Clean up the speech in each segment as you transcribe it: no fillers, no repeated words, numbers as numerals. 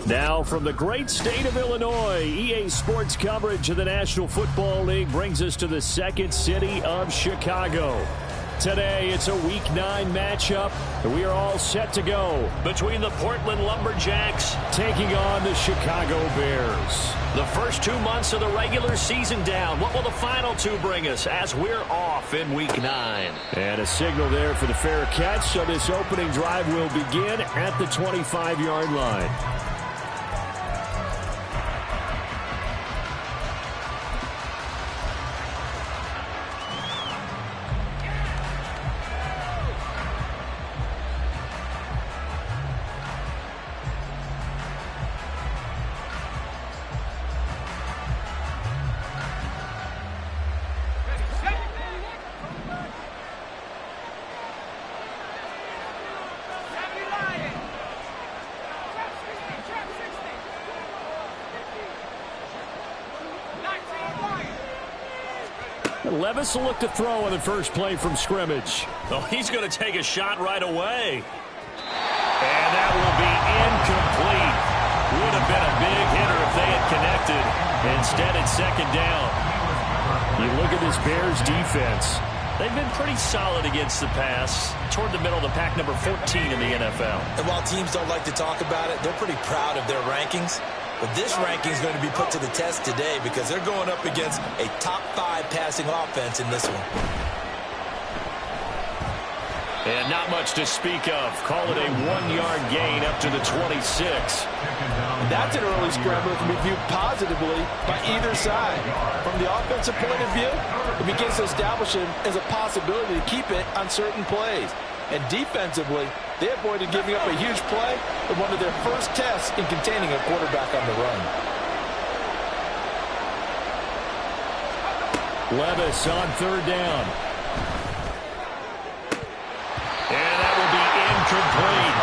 Now from the great state of Illinois, EA Sports coverage of the National Football League brings us to the second city of Chicago. Today, it's a Week 9 matchup, and we are all set to go between the Portland Lumberjacks taking on the Chicago Bears. The first 2 months of the regular season down. What will the final two bring us as we're off in Week 9? And a signal there for the fair catch, so this opening drive will begin at the 25-yard line. Levis will look to throw on the first play from scrimmage. Oh, he's going to take a shot right away. And that will be incomplete. Would have been a big hitter if they had connected. Instead, it's second down. You look at this Bears defense. They've been pretty solid against the pass. Toward the middle of the pack, number 14 in the NFL. And while teams don't like to talk about it, they're pretty proud of their rankings. But this ranking is going to be put to the test today because they're going up against a top 5 passing offense in this one. And not much to speak of. Call it a 1-yard gain up to the 26. That's an early scramble that can be viewed positively by either side. From the offensive point of view, it begins to establish it as a possibility to keep it on certain plays. And defensively, they avoided giving up a huge play in one of their first tests in containing a quarterback on the run. Levis on third down. And that will be incomplete.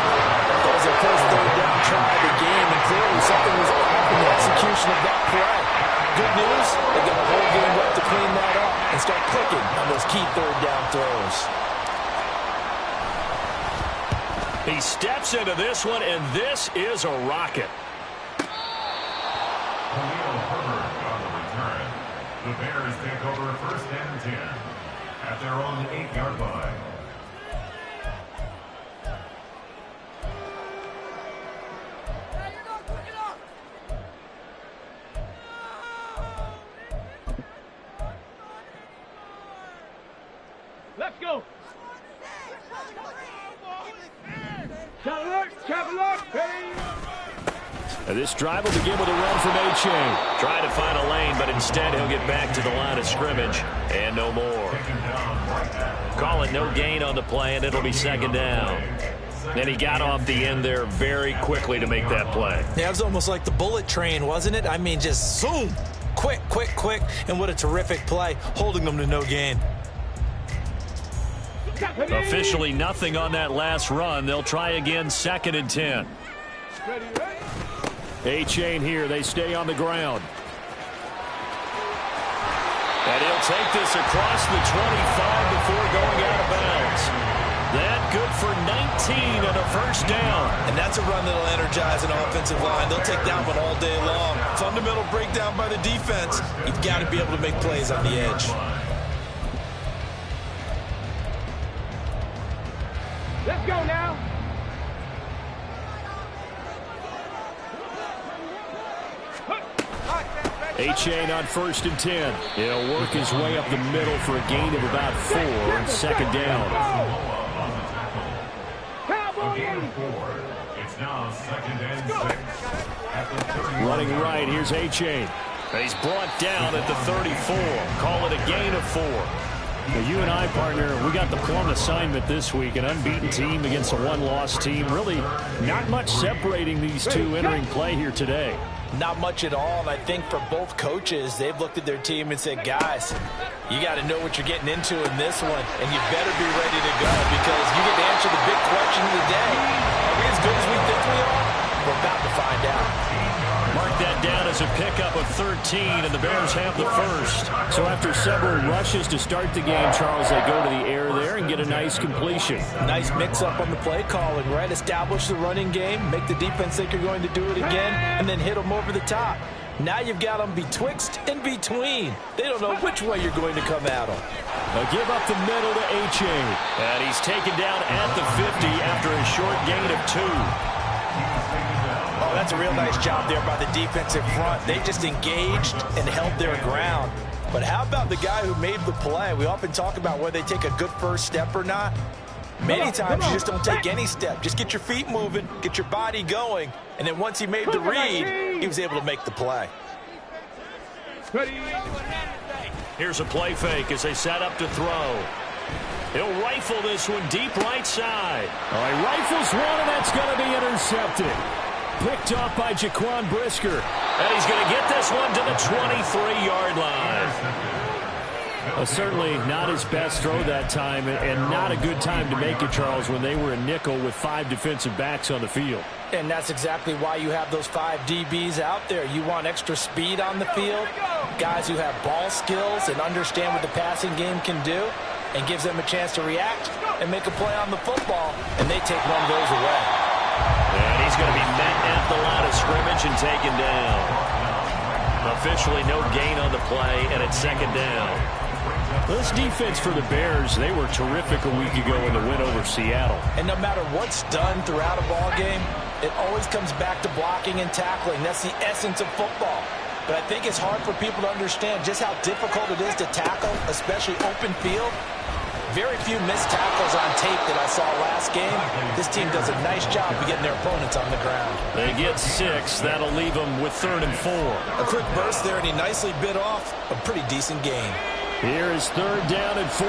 That was their first third down try of the game, and clearly something was off in the execution of that play. Good news, they've got a whole game left to clean that up and start clicking on those key third down throws. He steps into this one, and this is a rocket. Khalil Herbert on the return. The Bears take over first and 10 at their own 8-yard line. Let's go. This drive will begin with a run from Achane. Trying to find a lane, but instead he'll get back to the line of scrimmage. And no more. Call it no gain on the play, and it'll be second down. And he got off the end there very quickly to make that play. Yeah, it was almost like the bullet train, wasn't it? I mean, just zoom. Quick, quick, quick. And what a terrific play, holding them to no gain. Officially nothing on that last run. They'll try again, second and 10. Achane here. They stay on the ground. And he'll take this across the 25 before going out of bounds. That good for 19 and a first down. And that's a run that'll energize an offensive line. They'll take that one all day long. Fundamental breakdown by the defense. You've got to be able to make plays on the edge. Let's go now. Achane on first and 10. He'll work his way up the middle for a gain of about 4 and second down. It's now second and 6. Running right, here's Achane. He's brought down at the 34. Call it a gain of 4. Now, you and I, partner, we got the plum assignment this week. An unbeaten team against a one-loss team. Really not much separating these two entering play here today. Not much at all, and I think for both coaches, they've looked at their team and said, guys, you got to know what you're getting into in this one, and you better be ready to go because you get to answer the big question of the day. Are we as good as we think we are? We're about to find out. Mark that down as has a pickup of 13, and the Bears have the first. So after several rushes to start the game, Charles, they go to the air there and get a nice completion. Nice mix-up on the play calling, right? Establish the running game, make the defense think you're going to do it again, and then hit them over the top. Now you've got them betwixt and between. They don't know which way you're going to come at them. A give up the middle to H.A. And he's taken down at the 50 after a short gain of 2. Oh, that's a real nice job there by the defensive front. They just engaged and held their ground. But how about the guy who made the play? We often talk about whether they take a good first step or not. Many times you just don't take any step. Just get your feet moving, get your body going, and then once he made the read, he was able to make the play. Here's a play fake as they set up to throw. He'll rifle this one deep right side. Oh, he rifles one, and that's going to be intercepted. Picked off by Jaquan Brisker. And he's going to get this one to the 23-yard line. Certainly not his best throw that time, and not a good time to make it, Charles, when they were a nickel with 5 defensive backs on the field. And that's exactly why you have those 5 DBs out there. You want extra speed on the field, guys who have ball skills and understand what the passing game can do, and gives them a chance to react and make a play on the football, and they take one of those away. And he's going to be met at the line of scrimmage and taken down. Officially no gain on the play, and it's second down. This defense for the Bears, they were terrific a week ago in the win over Seattle. And no matter what's done throughout a ball game, it always comes back to blocking and tackling. That's the essence of football. But I think it's hard for people to understand just how difficult it is to tackle, especially open field. Very few missed tackles on tape that I saw last game. This team does a nice job of getting their opponents on the ground. They get 6. That'll leave them with 3rd and 4. A quick burst there, and he nicely bit off a pretty decent gain. Here is 3rd down and 4.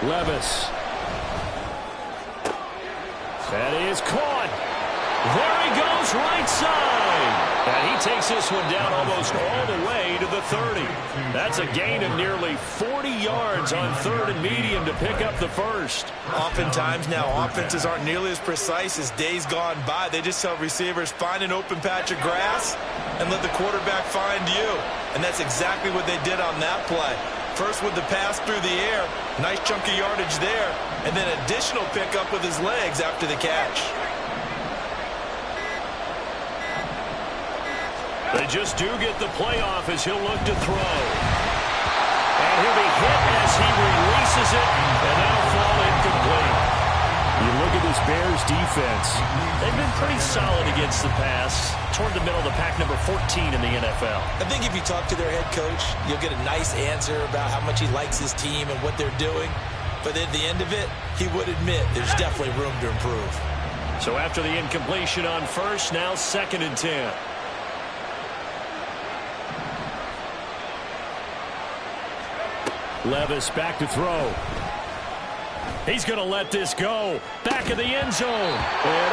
Levis. That is caught. There he goes, right side. And he takes this one down almost all the way to the 30. That's a gain of nearly 40 yards on 3rd and medium to pick up the first. Oftentimes now, offenses aren't nearly as precise as days gone by. They just tell receivers, find an open patch of grass and let the quarterback find you. And that's exactly what they did on that play. First with the pass through the air, nice chunk of yardage there, and then additional pickup with his legs after the catch. They just do get the playoff as he'll look to throw. And he'll be hit as he releases it, and that'll fall incomplete. You look at this Bears defense. They've been pretty solid against the pass. Toward the middle of the pack, number 14 in the NFL. I think if you talk to their head coach, you'll get a nice answer about how much he likes his team and what they're doing. But at the end of it, he would admit there's definitely room to improve. So after the incompletion on first, now 2nd and 10. Levis back to throw. He's going to let this go. Back of the end zone. And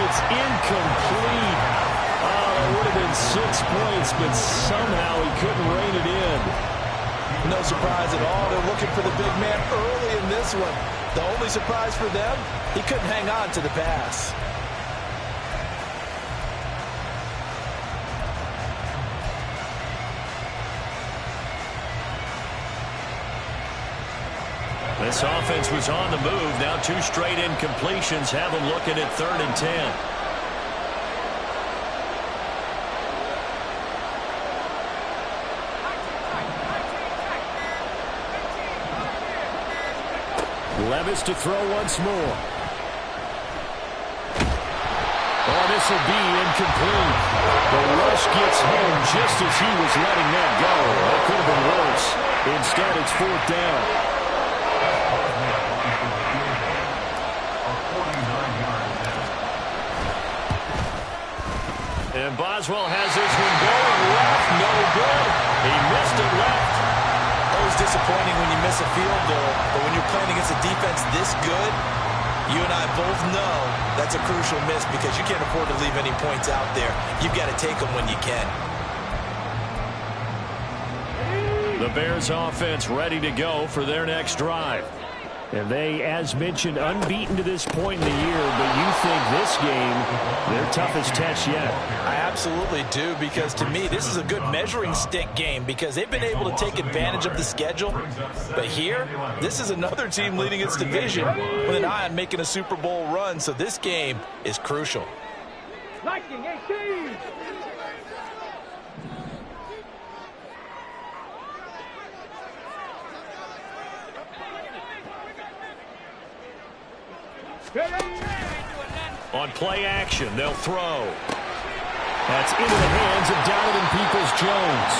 it's incomplete. It would have been 6 points, but somehow he couldn't rein it in. No surprise at all. They're looking for the big man early in this one. The only surprise for them, he couldn't hang on to the pass. This offense was on the move. Now 2 straight incompletions have them looking at 3rd and 10. Levis to throw once more. Oh, this will be incomplete. The rush gets home just as he was letting that go. That could have been worse. Instead, it's 4th down. And Boswell has this one going left. No good. He missed it left. Always disappointing when you miss a field goal, but when you're playing against a defense this good, you and I both know that's a crucial miss because you can't afford to leave any points out there. You've got to take them when you can. The Bears offense ready to go for their next drive. And they, as mentioned, unbeaten to this point in the year, but you think this game, their toughest test yet? I absolutely do, because to me, this is a good measuring stick game because they've been able to take advantage of the schedule. But here, this is another team leading its division with an eye on making a Super Bowl run, so this game is crucial. Liking 18. On play action, they'll throw. That's into the hands of Donovan Peoples-Jones.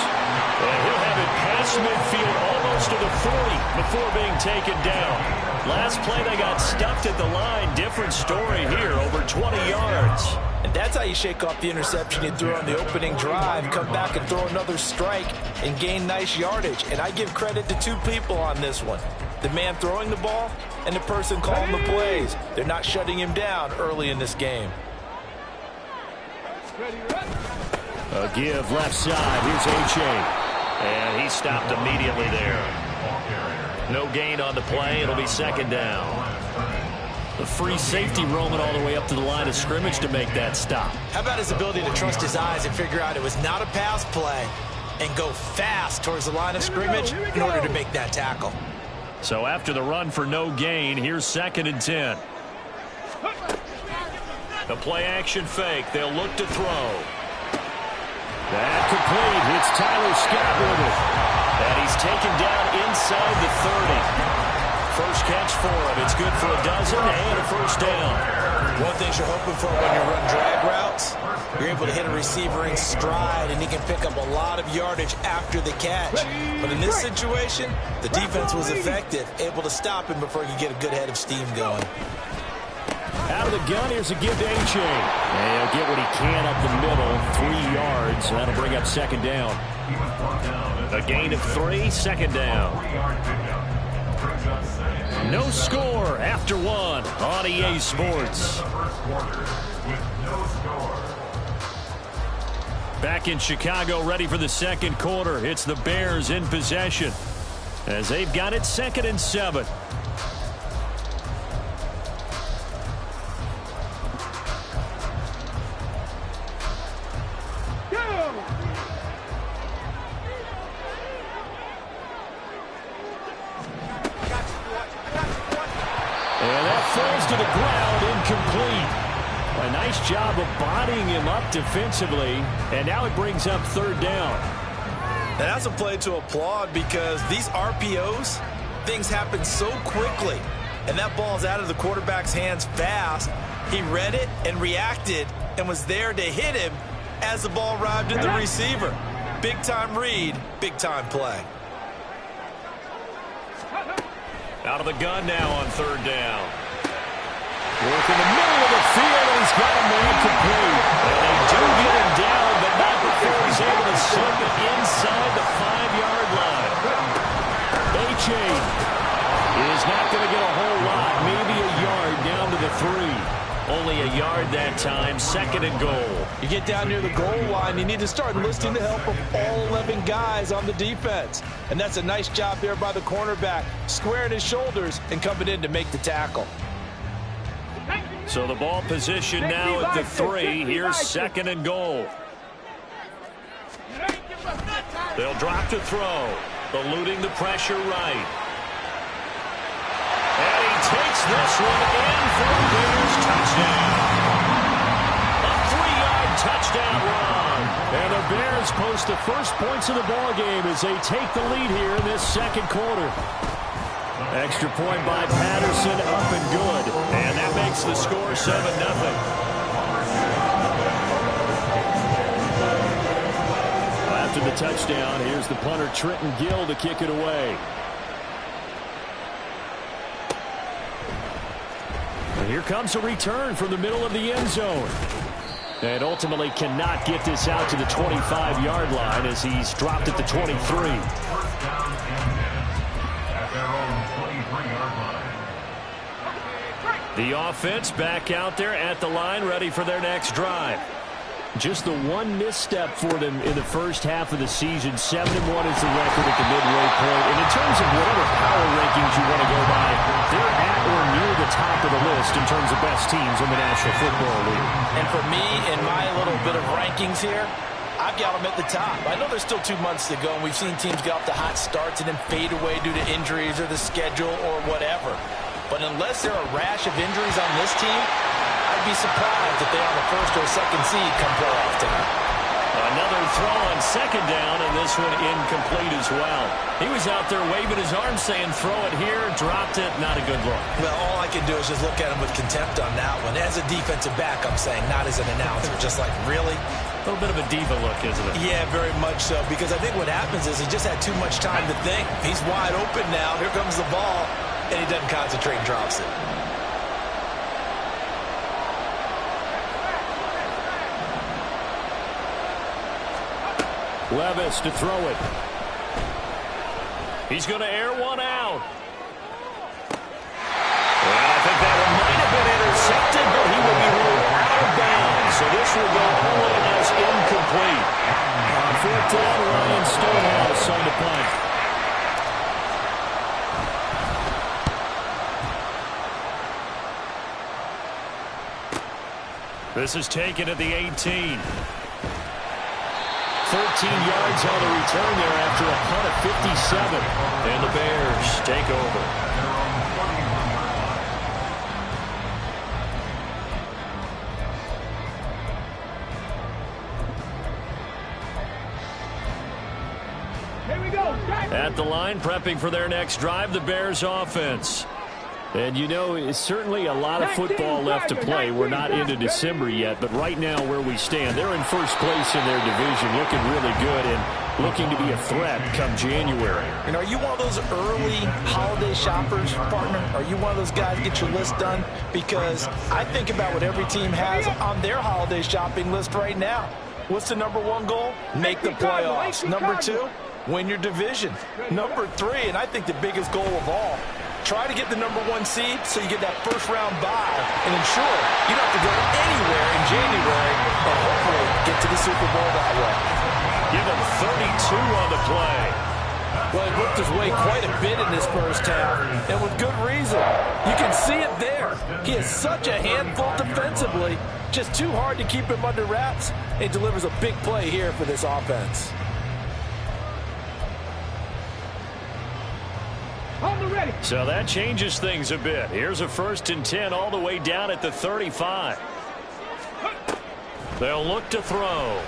And he'll have it past midfield almost to the 40 before being taken down. Last play, they got stuffed at the line. Different story here, over 20 yards. And that's how you shake off the interception you threw on the opening drive, come back and throw another strike and gain nice yardage. And I give credit to two people on this one. The man throwing the ball and the person calling the plays. They're not shutting him down early in this game. A give left side. Here's H.A. And he stopped immediately there. No gain on the play. It'll be second down. The free safety roaming all the way up to the line of scrimmage to make that stop. How about his ability to trust his eyes and figure out it was not a pass play and go fast towards the line of scrimmage in order to make that tackle. So after the run for no gain, here's 2nd and 10. The play action fake. They'll look to throw. That complete. It's Tyler Scott with it. And he's taken down inside the 30. First catch for him. It's good for a dozen and a first down. One thing you're hoping for when you run drag routes, you're able to hit a receiver in stride, and he can pick up a lot of yardage after the catch. But in this situation, the defense was effective, able to stop him before he could get a good head of steam going. Out of the gun, here's a give to A-Chain. And he'll get what he can up the middle, 3 yards. So that'll bring up second down. A gain of 3, second down. No score after 1 on EA Sports. Back in Chicago, ready for the second quarter. It's the Bears in possession as they've got it 2nd and 7. To the ground, incomplete. A nice job of bodying him up defensively, and now it brings up 3rd down. And that's a play to applaud because these RPOs, things happen so quickly, and that ball's out of the quarterback's hands fast. He read it and reacted and was there to hit him as the ball arrived at the receiver. Big-time read, big-time play. Out of the gun now on 3rd down. Work in the middle of the field, and he's got him incomplete. And they do get him down, but not before he's able to slip it inside the 5-yard line. A-Chain is not going to get a whole lot, maybe a yard down to the 3. Only a yard that time, 2nd and goal. You get down near the goal line, you need to start enlisting the help of all 11 guys on the defense. And that's a nice job there by the cornerback, squaring his shoulders and coming in to make the tackle. So the ball position now at the 3. Here's 2nd and goal. They'll drop to throw. Eluding the pressure right. And he takes this one in for a Bears touchdown. A 3-yard touchdown run. And the Bears post the first points of the ball game as they take the lead here in this second quarter. Extra point by Patterson, up and good. And that makes the score 7-0. After the touchdown, here's the punter Trenton Gill to kick it away. And here comes a return from the middle of the end zone. And ultimately cannot get this out to the 25-yard line as he's dropped at the 23. The offense back out there at the line, ready for their next drive. Just the one misstep for them in the first half of the season. 7-1 is the record at the midway point. And in terms of whatever power rankings you want to go by, they're at or near the top of the list in terms of best teams in the National Football League. And for me, in my little bit of rankings here, I've got them at the top. I know there's still 2 months to go, and we've seen teams get off to hot starts and then fade away due to injuries or the schedule or whatever. But unless there are a rash of injuries on this team, I'd be surprised if they're on the first or second seed come playoff time. Another throw on second down, and this one incomplete as well. He was out there waving his arms saying, throw it here, dropped it, not a good look. Well, all I can do is just look at him with contempt on that one. As a defensive back, I'm saying, not as an announcer. Just like, really? A little bit of a diva look, isn't it? Yeah, very much so, because I think what happens is he just had too much time to think. He's wide open now. Here comes the ball, and he doesn't concentrate and drops it. Levis to throw it. He's going to air one out. And I think that one might have been intercepted, but he will be ruled out of bounds. So this will go only as incomplete. On fourth down, Ryan Stonehouse on the punt. This is taken at the 18. 13 yards on the return there after a punt of 57. And the Bears take over. Here we go. At the line, prepping for their next drive, the Bears offense. And, you know, it's certainly a lot of football left to play. We're not into December yet, but right now where we stand, they're in first place in their division, looking really good and looking to be a threat come January. And are you one of those early holiday shoppers, partner? Are you one of those guys get your list done? Because I think about what every team has on their holiday shopping list right now. What's the number one goal? Make the playoffs. Number two, win your division. Number three, and I think the biggest goal of all, try to get the number one seed so you get that first round bye and ensure you don't have to go anywhere in January and hopefully get to the Super Bowl that way. Give him 32 on the play. Well, he worked his way quite a bit in this first half, and with good reason. You can see it there. He is such a handful defensively, just too hard to keep him under wraps. He delivers a big play here for this offense. So that changes things a bit. Here's a 1st and 10 all the way down at the 35. They'll look to throw.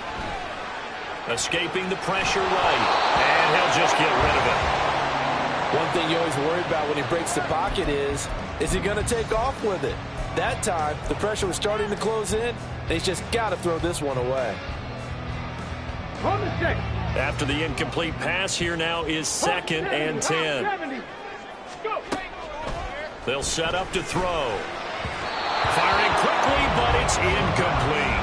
Escaping the pressure right. And he'll just get rid of it. One thing you always worry about when he breaks the pocket is he going to take off with it? That time, the pressure was starting to close in. They just got to throw this one away. After the incomplete pass, here now is 2nd and 10. They'll set up to throw. Firing quickly, but it's incomplete.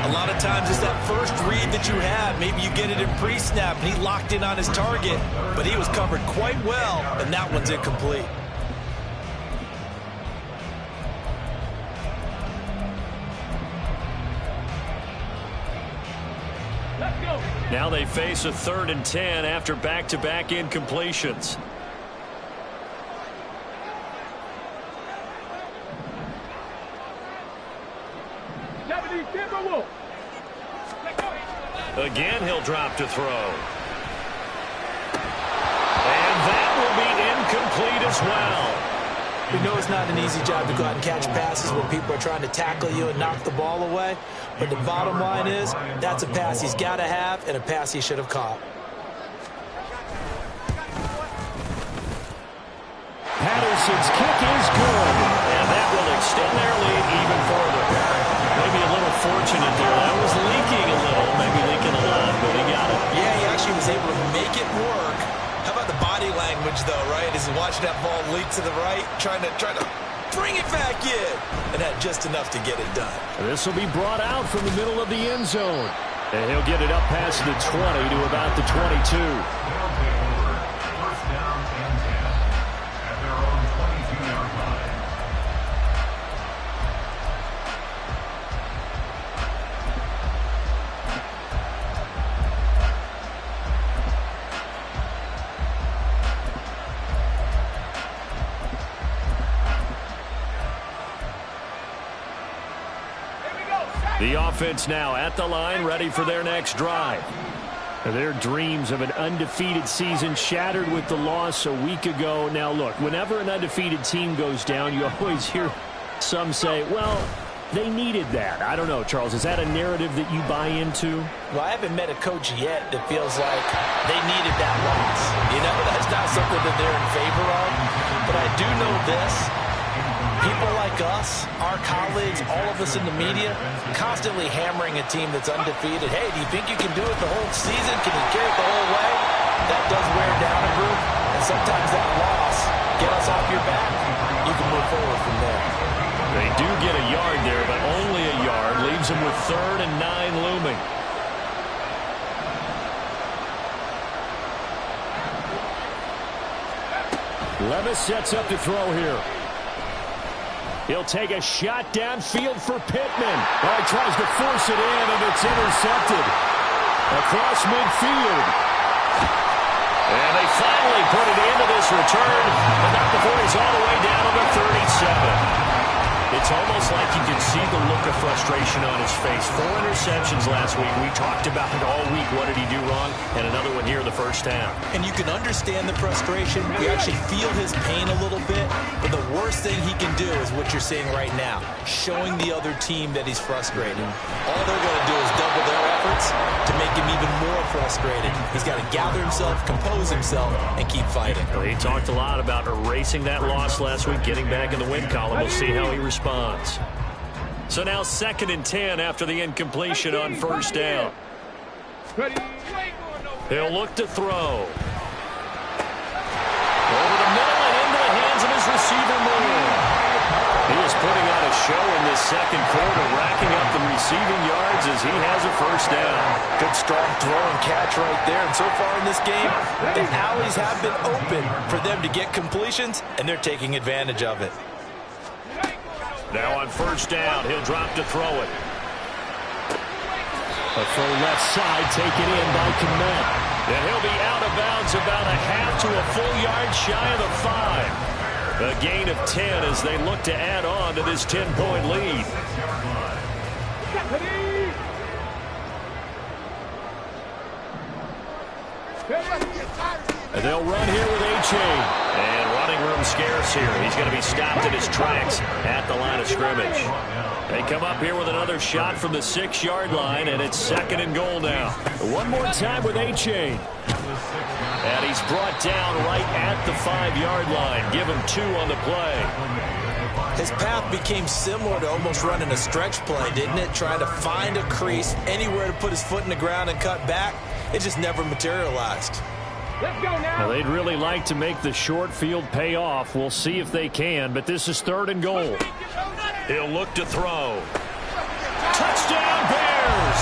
A lot of times it's that first read that you have. Maybe you get it in pre-snap, and he locked in on his target, but he was covered quite well, and that one's incomplete. Now they face a 3rd and 10 after back-to-back incompletions. Again, he'll drop to throw. And that will be incomplete as well. We know it's not an easy job to go out and catch passes when people are trying to tackle you and knock the ball away. But the bottom line is, that's a pass he's got to have and a pass he should have caught. Patterson's kick is good. And that will extend their lead even further. Maybe a little fortunate there. That was leaking a little, maybe leaking a lot, but he got it. Yeah, he actually was able to make it work. How about the body language, though, right? As he watched that ball leak to the right, trying to bring it back in, and had just enough to get it done. This will be brought out from the middle of the end zone. And he'll get it up past the 20 to about the 22. First down and 10 at their own 22-yard line. The offense now at the line, ready for their next drive. Their dreams of an undefeated season shattered with the loss a week ago. Now, look, whenever an undefeated team goes down, you always hear some say, well, they needed that. I don't know, Charles. Is that a narrative that you buy into? Well, I haven't met a coach yet that feels like they needed that loss. You know, that's not something that they're in favor of. But I do know this. People like us, our colleagues, all of us in the media, constantly hammering a team that's undefeated. Hey, do you think you can do it the whole season? Can you carry it the whole way? That does wear down a group. And sometimes that loss, get us off your back, you can move forward from there. They do get a yard there, but only a yard. Leaves them with 3rd and 9 looming. Levis sets up to throw here. He'll take a shot downfield for Pittman. Oh, he tries to force it in, and it's intercepted. Across midfield. And they finally put it into this return, but not before he's all the way down to the 37. It's almost like you can see the look of frustration on his face. 4 interceptions last week. We talked about it all week. What did he do wrong? And another one here in the first half. And you can understand the frustration. You actually feel his pain a little bit. But the worst thing he can do is what you're seeing right now, showing the other team that he's frustrated. All they're going to do is double their efforts to make him even more frustrated. He's got to gather himself, compose himself, and keep fighting. Well, he talked a lot about erasing that loss last week, getting back in the win column. We'll see how he responds. So now 2nd and 10 after the incompletion on first down. He'll look to throw. Over the middle and into the hands of his receiver, Moore. He is putting on a show in this second quarter, racking up the receiving yards as he has a first down. Good strong throw and catch right there. And so far in this game, the alleys have been open for them to get completions, and they're taking advantage of it. Now on first down, he'll drop to throw it. A throw left side taken in by Kmet. And he'll be out of bounds about a half to a full yard shy of the 5. A gain of 10 as they look to add on to this 10-point lead. And they'll run here with A-Chain. And running room scarce here. He's going to be stopped in his tracks at the line of scrimmage. They come up here with another shot from the 6-yard line, and it's 2nd and goal now. One more time with A-Chain. And he's brought down right at the 5-yard line. Give him 2 on the play. His path became similar to almost running a stretch play, didn't it? Trying to find a crease, anywhere to put his foot in the ground and cut back. It just never materialized. Let's go now. Now, they'd really like to make the short field pay off. We'll see if they can, but this is 3rd and goal. He'll look to throw. Touchdown, Bears!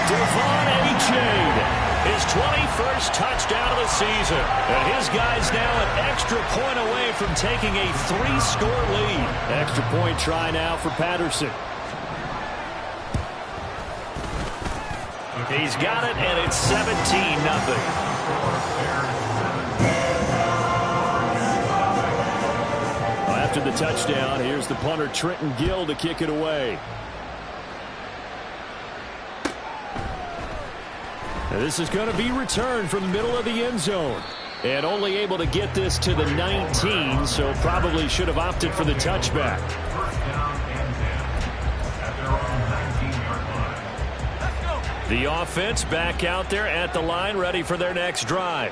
Devon A-Chain. His 21st touchdown of the season. And his guy's now an extra point away from taking a 3-score lead. Extra point try now for Patterson. He's got it, and it's 17-0. After the touchdown, here's the punter Trenton Gill to kick it away. Now this is going to be returned from the middle of the end zone. And only able to get this to the 19, so probably should have opted for the touchback. The offense back out there at the line, ready for their next drive.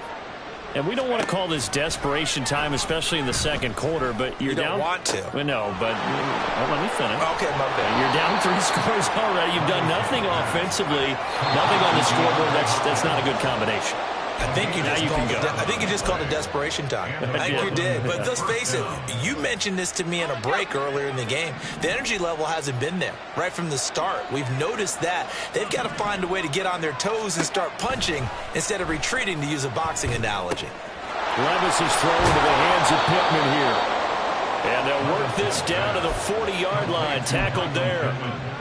And we don't want to call this desperation time, especially in the second quarter, but you're down. You don't want to. Well, no, but let me finish. Okay, my bad. You're down 3 scores already. You've done nothing offensively, nothing on the scoreboard. That's not a good combination. I think you just called it desperation time. I think you did. But let's face it, you mentioned this to me in a break earlier in the game. The energy level hasn't been there right from the start. We've noticed that. They've got to find a way to get on their toes and start punching instead of retreating, to use a boxing analogy. Levis is thrown to the hands of Pittman here. And they'll work this down to the 40-yard line. Tackled there.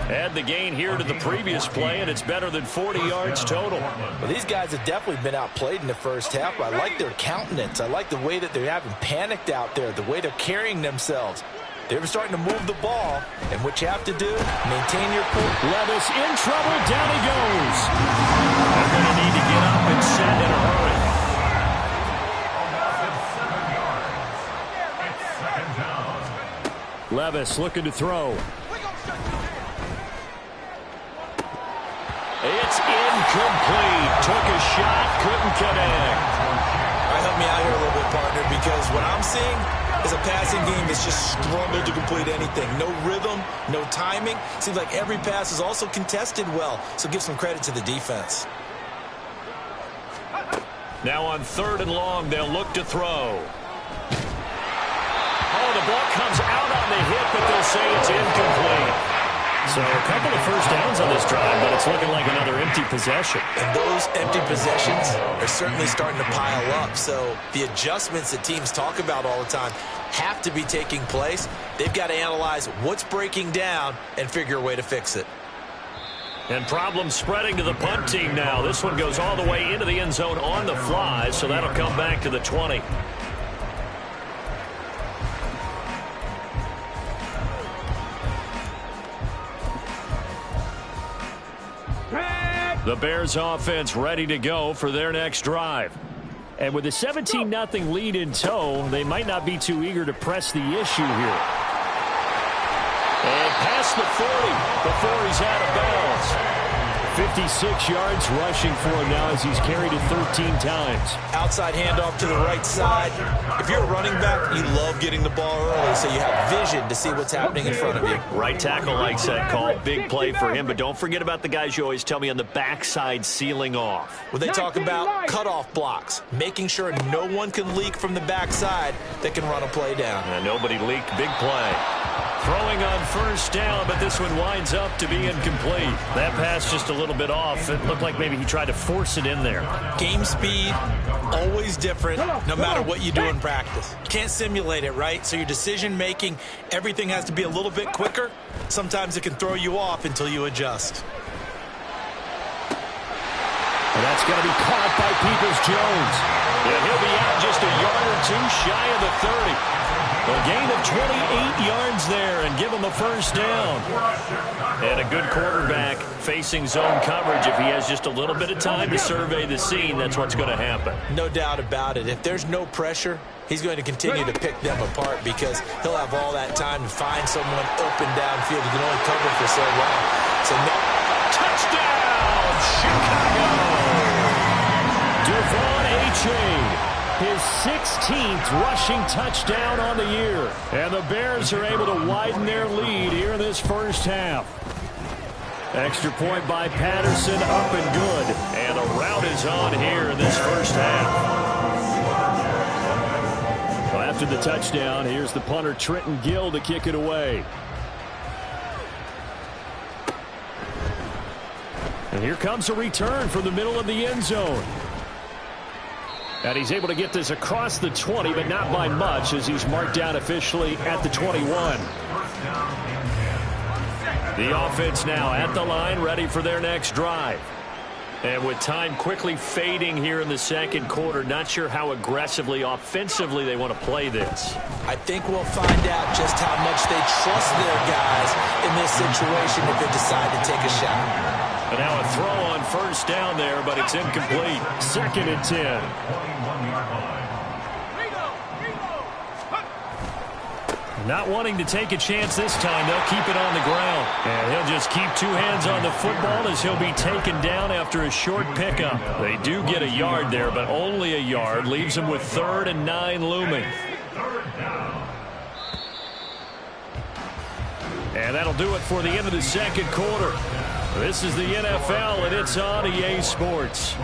Add the gain here to the previous play, and it's better than 40 yards total. Well, these guys have definitely been outplayed in the first half. I like their countenance. I like the way that they're having panicked out there, the way they're carrying themselves. They were starting to move the ball, and what you have to do, maintain your cool. Levis in trouble. Down he goes. They're going to need to get up and set in a hurry. Levis looking to throw. It's incomplete. Took a shot, couldn't connect. All right, help me out here a little bit, partner, because what I'm seeing is a passing game that's just struggled to complete anything. No rhythm, no timing. Seems like every pass is also contested well, so give some credit to the defense. Now on 3rd and long, they'll look to throw. Oh, the ball comes out on the hit, but they'll say it's incomplete. So a couple of first downs on this drive, but it's looking like another empty possession. And those empty possessions are certainly starting to pile up. So the adjustments that teams talk about all the time have to be taking place. They've got to analyze what's breaking down and figure a way to fix it. And problems spreading to the punt team now. This one goes all the way into the end zone on the fly, so that'll come back to the 20. The Bears offense ready to go for their next drive. And with a 17-0 lead in tow, they might not be too eager to press the issue here. And past the 40 before he's out of bounds. 56 yards rushing for him now as he's carried it 13 times. Outside handoff to the right side. If you're a running back, you love getting the ball early so you have vision to see what's happening in front of you. Right tackle likes that call. Big play for him, but don't forget about the guys you always tell me on the backside sealing off. Well, they talk about cutoff blocks, making sure no one can leak from the backside that can run a play down. And nobody leaked. Big play. Throwing on 1st down, but this one winds up to be incomplete. That pass just a little bit off. It looked like maybe he tried to force it in there. Game speed, always different, no matter what you do in practice. You can't simulate it, right? So your decision-making, everything has to be a little bit quicker. Sometimes it can throw you off until you adjust. And that's going to be caught by Peoples-Jones. And he'll be out just a yard or two shy of the 30. A gain of 28 yards there and give him a 1st down. And a good quarterback facing zone coverage. If he has just a little bit of time to survey the scene, that's what's going to happen. No doubt about it. If there's no pressure, he's going to continue to pick them apart because he'll have all that time to find someone open downfield. He can only cover for so long. So no. Touchdown, Chicago! Devon Achane. His 16th rushing touchdown on the year. And the Bears are able to widen their lead here in this 1st half. Extra point by Patterson, up and good. And the route is on here in this 1st half. Well, after the touchdown, here's the punter Trenton Gill to kick it away. And here comes a return from the middle of the end zone. And he's able to get this across the 20, but not by much as he's marked down officially at the 21. The offense now at the line, ready for their next drive. And with time quickly fading here in the 2nd quarter, not sure how aggressively, offensively they want to play this. I think we'll find out just how much they trust their guys in this situation if they decide to take a shot. And now a throw on 1st down there, but it's incomplete. 2nd and 10. Not wanting to take a chance this time, they'll keep it on the ground. And he'll just keep 2 hands on the football as he'll be taken down after a short pickup. They do get a yard there, but only a yard. Leaves them with 3rd and 9 looming. And that'll do it for the end of the 2nd quarter. This is the NFL, and it's on EA Sports.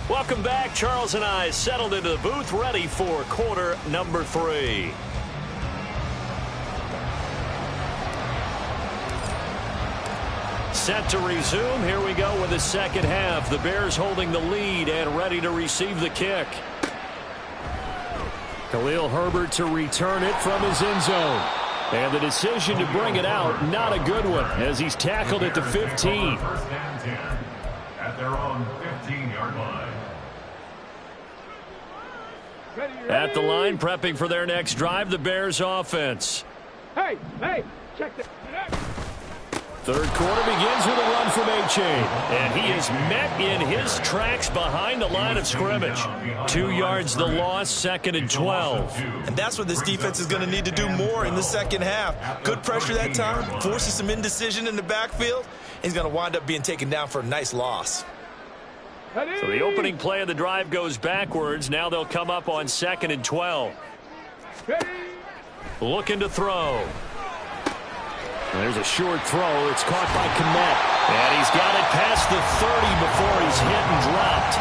Welcome back. Charles and I settled into the booth, ready for quarter number 3. set to resume. Here we go with the second half. The Bears holding the lead and ready to receive the kick. Khalil Herbert to return it from his end zone. And the decision to bring it out, not a good one, as he's tackled at the 15. First and 10 at their own 15-yard line. At the line, prepping for their next drive, the Bears offense. Hey, check that. Third quarter begins with a run from A-Chain. And he is met in his tracks behind the line of scrimmage. 2 yards the loss, 2nd and 12. And that's what this defense is going to need to do more in the second half. Good pressure that time, forces some indecision in the backfield. He's going to wind up being taken down for a nice loss. So the opening play of the drive goes backwards. Now they'll come up on 2nd and 12. Looking to throw. There's a short throw. It's caught by Kmet. And he's got it past the 30 before he's hit and dropped.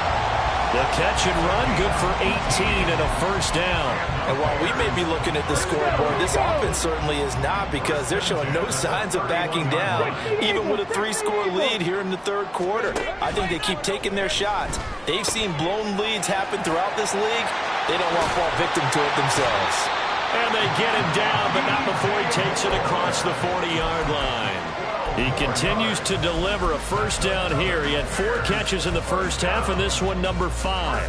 The catch and run, good for 18 and a first down. And while we may be looking at the scoreboard, this offense certainly is not, because they're showing no signs of backing down, even with a 3-score lead here in the third quarter. I think they keep taking their shots. They've seen blown leads happen throughout this league. They don't want to fall victim to it themselves. And they get him down, but not before he takes it across the 40-yard line. He continues to deliver a first down here. He had 4 catches in the first half, and this one number 5.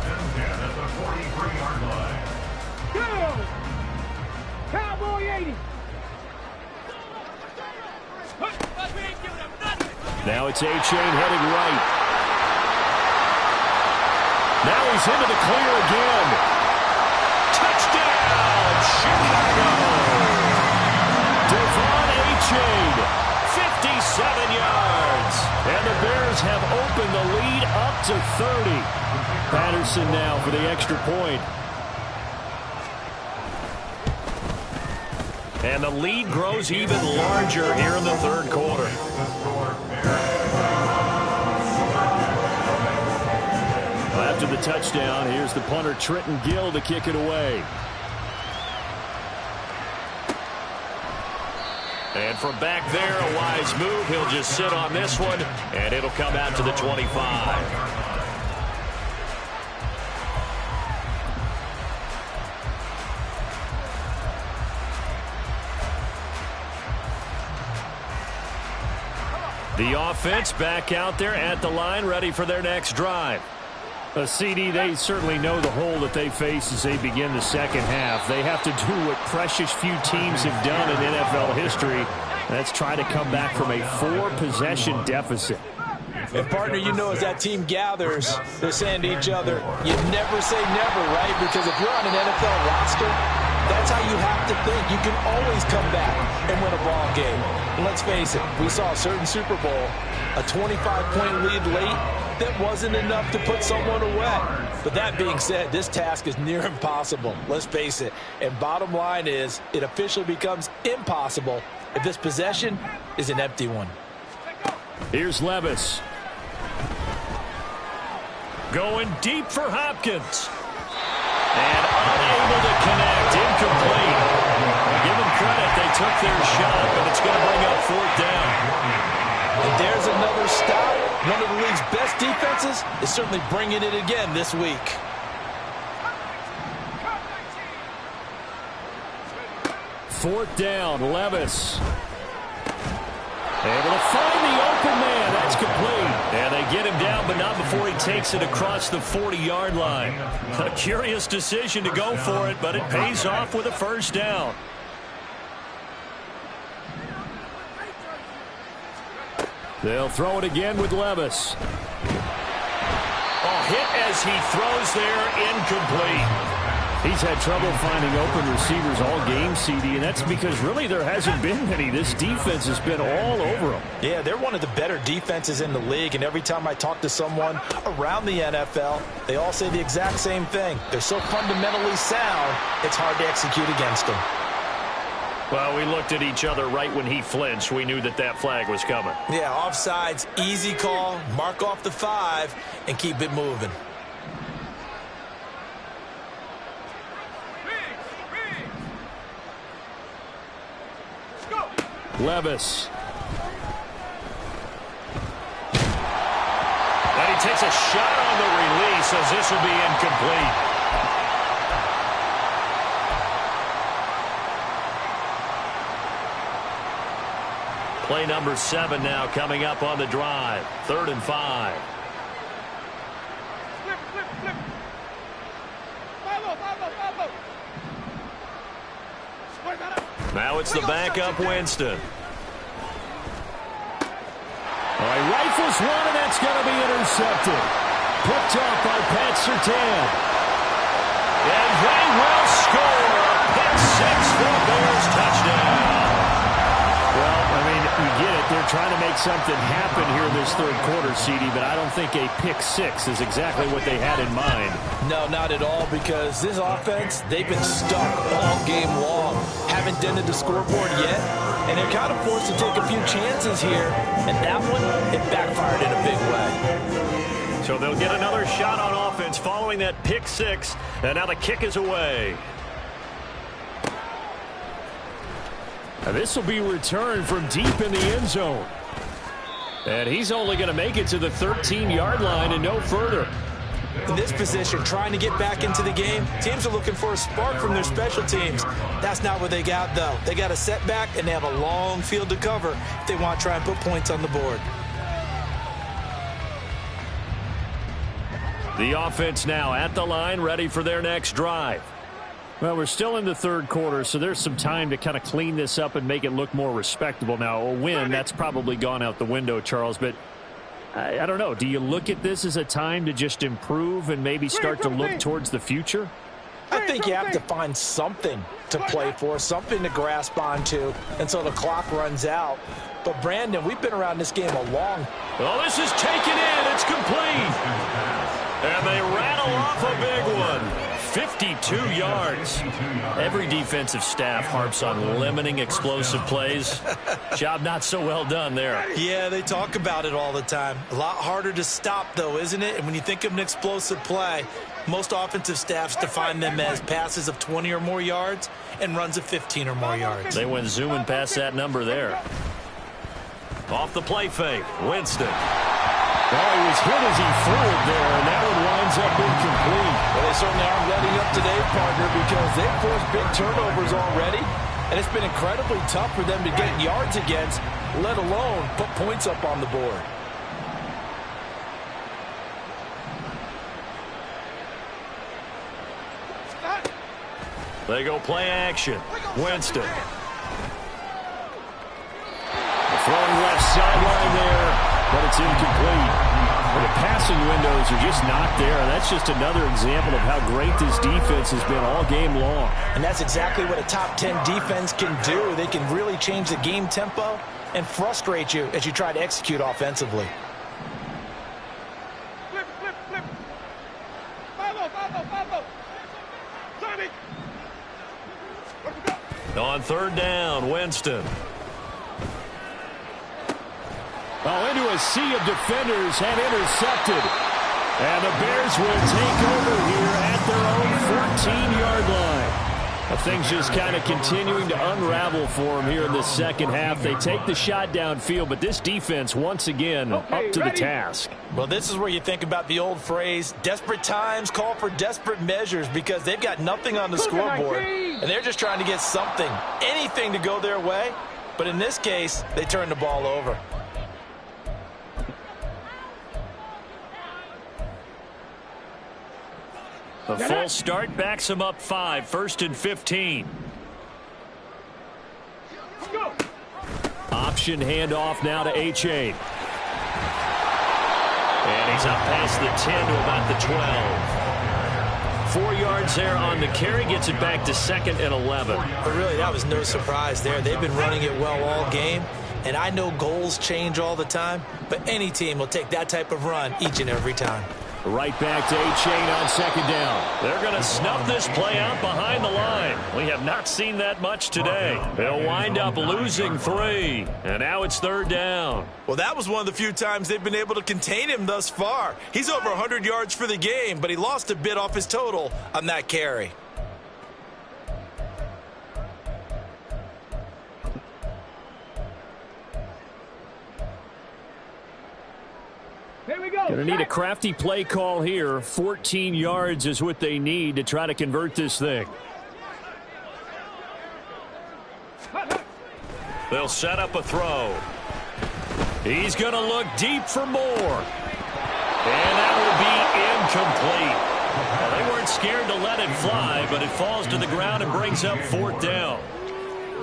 Go! Cowboy 80. Now it's A-Chain heading right. Now he's into the clear again. Touchdown, Chicago! Devon A-Chain, 57 yards. And the Bears have opened the lead up to 30. Patterson now for the extra point. And the lead grows even larger here in the third quarter. After the touchdown, here's the punter Trenton Gill to kick it away. And from back there, a wise move. He'll just sit on this one, and it'll come out to the 25. The offense back out there at the line, ready for their next drive. CD, they certainly know the hole that they face as they begin the second half. They have to do what precious few teams have done in NFL history. That's try to come back from a 4-possession deficit. And, partner, you know, as that team gathers, they're saying to each other, you never say never, right? Because if you're on an NFL roster, that's how you have to think. You can always come back and win a ball game. And let's face it, we saw a certain Super Bowl, a 25-point lead late, that wasn't enough to put someone away. But that being said, this task is near impossible. Let's face it. And bottom line is, it officially becomes impossible if this possession is an empty one. Here's Levis. Going deep for Hopkins. And unable to connect. Incomplete. Give them credit. They took their shot, but it's going to bring up 4th down. And there's another stop. One of the league's best defenses is certainly bringing it again this week. Fourth down, Levis. Able to find the open man. That's complete. And they get him down, but not before he takes it across the 40-yard line. A curious decision to go for it, but it pays off with a first down. They'll throw it again with Levis. A hit as he throws there, incomplete. He's had trouble finding open receivers all game, CD, and that's because really there hasn't been many. This defense has been all over them. Yeah, they're one of the better defenses in the league, and every time I talk to someone around the NFL, they all say the exact same thing. They're so fundamentally sound, it's hard to execute against them. Well, we looked at each other right when he flinched. We knew that that flag was coming. Yeah, offsides, easy call, mark off the 5, and keep it moving. Levis. takes a shot on the release as this will be incomplete. Play number 7 now coming up on the drive. 3rd and 5. Now it's the backup Winston. All right, rifles one, and that's going to be intercepted. Picked off by Pat Surtain. And they will score. Pick 6 for Bears touchdown. Well, I mean, you get it. They're trying to make something happen here this third quarter, CD, but I don't think a pick 6 is exactly what they had in mind. No, not at all, because this offense, they've been stuck all game long. Haven't dented the scoreboard yet, and they're kind of forced to take a few chances here, and that one, it backfired in a big way. So they'll get another shot on offense following that pick 6, and now the kick is away. Now this will be returned from deep in the end zone. And he's only going to make it to the 13-yard line and no further. In this position, trying to get back into the game, teams are looking for a spark from their special teams. That's not what they got, though. They got a setback, and they have a long field to cover if they want to try and put points on the board. The offense now at the line, ready for their next drive. Well, we're still in the third quarter, so there's some time to kind of clean this up and make it look more respectable. Now, a win, that's probably gone out the window, Charles, but I don't know. Do you look at this as a time to just improve and maybe start to look towards the future? I think you have to find something to play for, something to grasp onto until the clock runs out. But, Brandon, we've been around this game a long. Well, this is taken in. It's complete. And they rattle off a big one. 52 yards. Every defensive staff harps on limiting explosive plays. Job not so well done there. Yeah, they talk about it all the time. A lot harder to stop, though, isn't it? And when you think of an explosive play, most offensive staffs define them as passes of 20 or more yards and runs of 15 or more yards. They went zooming past that number there. Off the play fake, Winston. Well, he was hit as he threw it there, and that one winds up incomplete. Well, they certainly aren't letting up today, partner, because they've forced big turnovers already, and it's been incredibly tough for them to get yards against, let alone put points up on the board. They go play action. Winston. Throwing left sideline there, but it's incomplete. Well, the passing windows are just not there. That's just another example of how great this defense has been all game long. And that's exactly what a top 10 defense can do. They can really change the game tempo and frustrate you as you try to execute offensively. Flip, flip, flip. Follow. Sonic. On third down, Winston. Oh, into a sea of defenders and intercepted. And the Bears will take over here at their own 14-yard line. Things just kind of continuing to unravel for them here in the second half. They take the shot downfield, but this defense, once again, up to the task. Well, this is where you think about the old phrase, desperate times call for desperate measures, because they've got nothing on the scoreboard, and they're just trying to get something, anything to go their way. But in this case, they turn the ball over. The full start backs them up 5, 1st and 15. Option handoff now to Achane. And he's up past the 10 to about the 12. 4 yards there on the carry, gets it back to 2nd and 11. But really, that was no surprise there. They've been running it well all game. And I know goals change all the time, but any team will take that type of run each and every time. Right back to Achane on 2nd down. They're going to snuff this play out behind the line. We have not seen that much today. They'll wind up losing 3. And now it's 3rd down. Well, that was one of the few times they've been able to contain him thus far. He's over 100 yards for the game, but he lost a bit off his total on that carry. Here we go. Going to need a crafty play call here. 14 yards is what they need to try to convert this thing. They'll set up a throw. He's going to look deep for more. And that will be incomplete. Well, they weren't scared to let it fly, but it falls to the ground and brings up 4th down.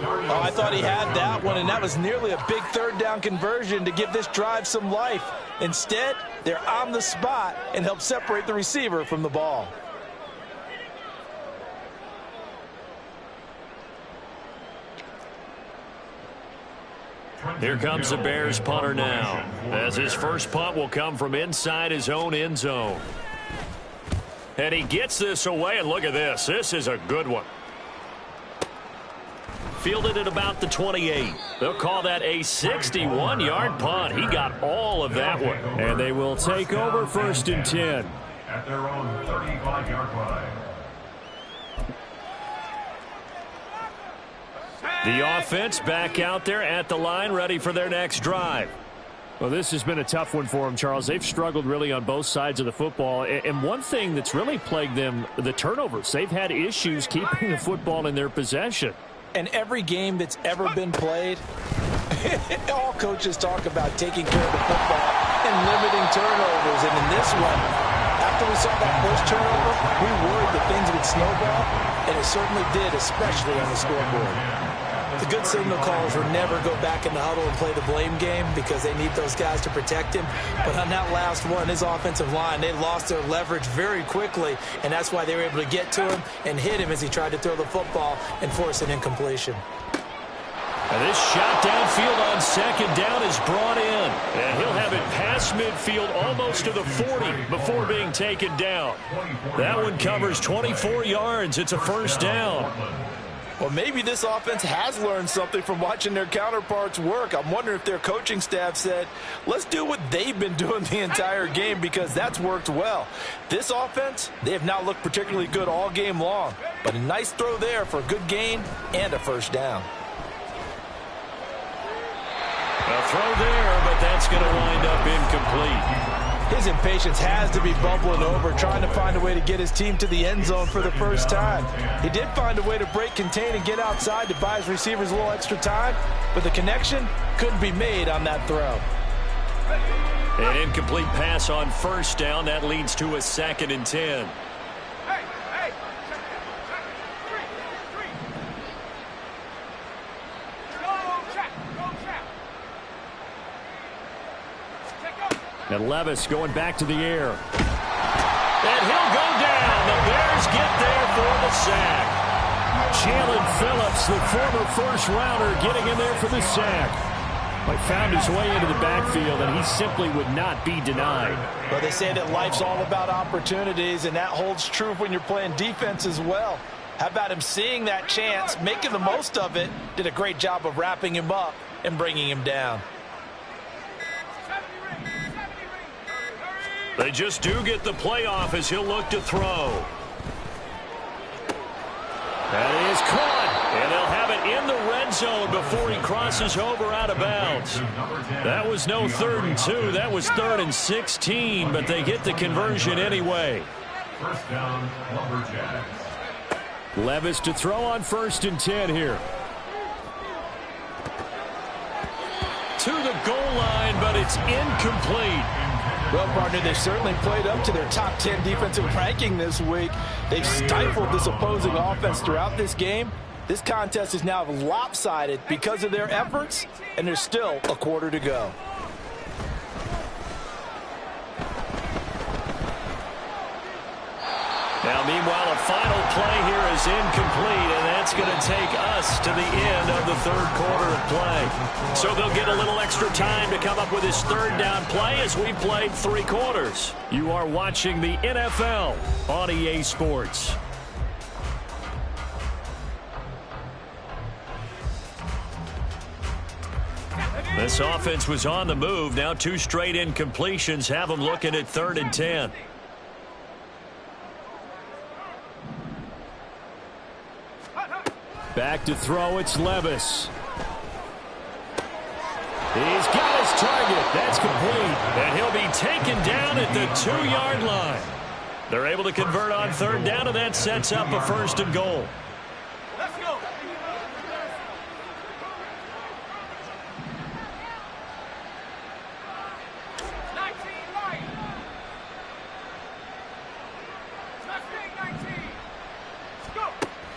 Oh, I thought he had that one, and that was nearly a big 3rd down conversion to give this drive some life. Instead, they're on the spot and help separate the receiver from the ball. Here comes the Bears punter now, as his first punt will come from inside his own end zone. And he gets this away, and look at this. This is a good one. Fielded at about the 28. They'll call that a 61-yard punt. He got all of that one. And they will take over 1st and 10. At their own 35-yard line. The offense back out there at the line, ready for their next drive. Well, this has been a tough one for them, Charles. They've struggled really on both sides of the football. And one thing that's really plagued them, the turnovers. They've had issues keeping the football in their possession. And every game that's ever been played, all coaches talk about taking care of the football and limiting turnovers. And in this one, after we saw that first turnover, we worried that things would snowball, and it certainly did, especially on the scoreboard. The good signal callers will never go back in the huddle and play the blame game because they need those guys to protect him. But on that last one, his offensive line, they lost their leverage very quickly, and that's why they were able to get to him and hit him as he tried to throw the football and force an incompletion. And this shot downfield on 2nd down is brought in. And he'll have it past midfield almost to the 40 before being taken down. That one covers 24 yards. It's a 1st down. Well, maybe this offense has learned something from watching their counterparts work. I'm wondering if their coaching staff said, let's do what they've been doing the entire game because that's worked well. This offense, they have not looked particularly good all game long. But a nice throw there for a good gain and a 1st down. A throw there, but that's going to wind up incomplete. His impatience has to be bubbling over, trying to find a way to get his team to the end zone for the first time. He did find a way to break, contain, and get outside to buy his receivers a little extra time, but the connection couldn't be made on that throw. An incomplete pass on 1st down. That leads to a 2nd and 10. And Levis going back to the air. And he'll go down. The Bears get there for the sack. Jalen Phillips, the former 1st-rounder, getting in there for the sack. But found his way into the backfield, and he simply would not be denied. Well, they say that life's all about opportunities, and that holds true when you're playing defense as well. How about him seeing that chance, making the most of it, did a great job of wrapping him up and bringing him down. They just do get the playoff as he'll look to throw. That is caught. And they'll have it in the red zone before he crosses over out of bounds. That was no 3rd and 2. That was 3rd and 16, but they get the conversion anyway. 1st down, Lumberjacks. Levis to throw on 1st and 10 here. To the goal line, but it's incomplete. Well, partner, they've certainly played up to their top 10 defensive ranking this week. They've stifled this opposing offense throughout this game. This contest is now lopsided because of their efforts, and there's still a quarter to go. Now, meanwhile, a final play here is incomplete, and that's going to take us to the end of the 3rd quarter of play. So they'll get a little extra time to come up with his 3rd down play as we've played 3 quarters. You are watching the NFL on EA Sports. This offense was on the move. Now 2 straight incompletions have them looking at 3rd and 10. Back to throw, it's Levis. He's got his target. That's complete. And he'll be And taken down at the 2-yard line. They're able to convert on third down, and that sets up a 1st and goal. Let's go.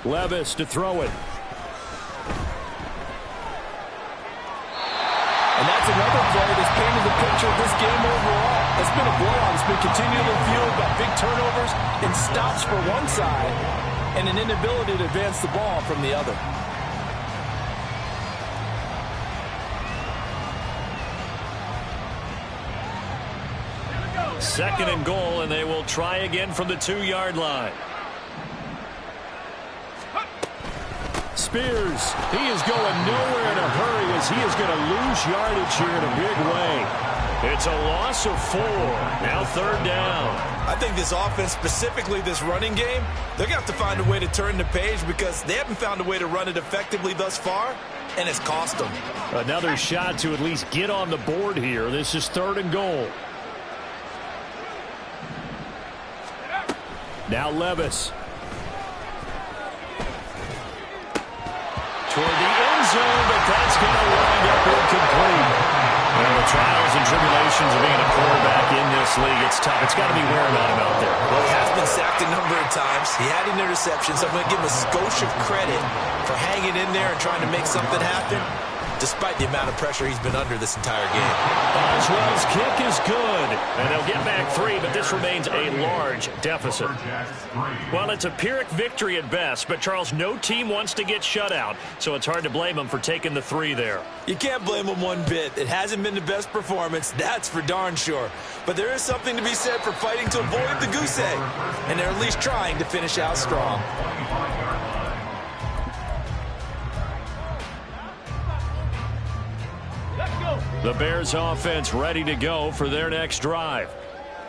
Levis to throw it. And that's another play that's painted the picture of this game overall. It's been a blowout. It's been continually fueled by big turnovers and stops for one side and an inability to advance the ball from the other. Second and goal, and they will try again from the 2-yard line. Spears, he is going nowhere in a hurry as he is going to lose yardage here in a big way. It's a loss of 4. Now 3rd down. I think this offense, specifically this running game, they're going to have to find a way to turn the page because they haven't found a way to run it effectively thus far, and it's cost them. Another shot to at least get on the board here. This is 3rd and goal. Now Levis. Toward the end zone, but that's going to wind up incomplete. Well, the trials and tribulations of being a quarterback in this league, it's tough. It's got to be wearing on him out there. Well, he has been sacked a number of times. He had an interception, so I'm going to give him a skosh of credit for hanging in there and trying to make something happen, despite the amount of pressure he's been under this entire game. Boswell's kick is good, and they'll get back 3, but this remains a large deficit. Well, it's a Pyrrhic victory at best, but Charles, no team wants to get shut out, so it's hard to blame them for taking the 3 there. You can't blame them one bit. It hasn't been the best performance, that's for darn sure. But there is something to be said for fighting to avoid the goose egg, and they're at least trying to finish out strong. The Bears offense ready to go for their next drive.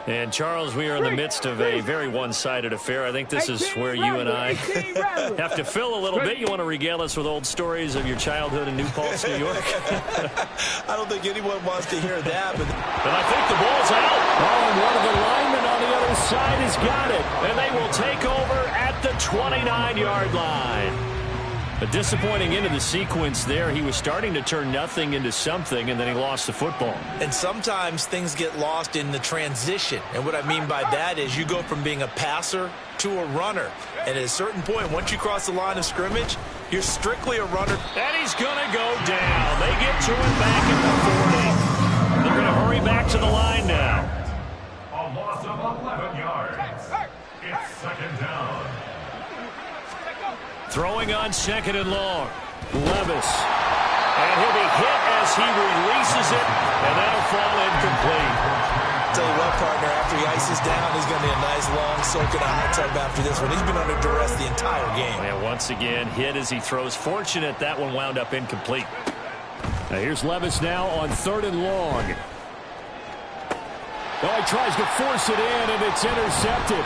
And, Charles, we are in the midst of a very one-sided affair. I think this is where you and I have to fill a little bit. You want to regale us with old stories of your childhood in New Paltz, New York? I don't think anyone wants to hear that. But I think the ball's out. Oh, and one of the linemen on the other side has got it. And they will take over at the 29-yard line. A disappointing end of the sequence there. He was starting to turn nothing into something, and then he lost the football. And sometimes things get lost in the transition. And what I mean by that is you go from being a passer to a runner. And at a certain point, once you cross the line of scrimmage, you're strictly a runner. And he's going to go down. They get to him back at the 40. They're going to hurry back to the line now. A loss of 11 yards. It's 2nd down. Throwing on 2nd and long. Levis. And he'll be hit as he releases it, and that'll fall incomplete. Tell you what, partner, after he ices down, he's going to be a nice long soak in a hot tub after this one. He's been under duress the entire game. And once again, hit as he throws. Fortunate that one wound up incomplete. Now here's Levis now on 3rd and long. Oh, he tries to force it in, and it's intercepted.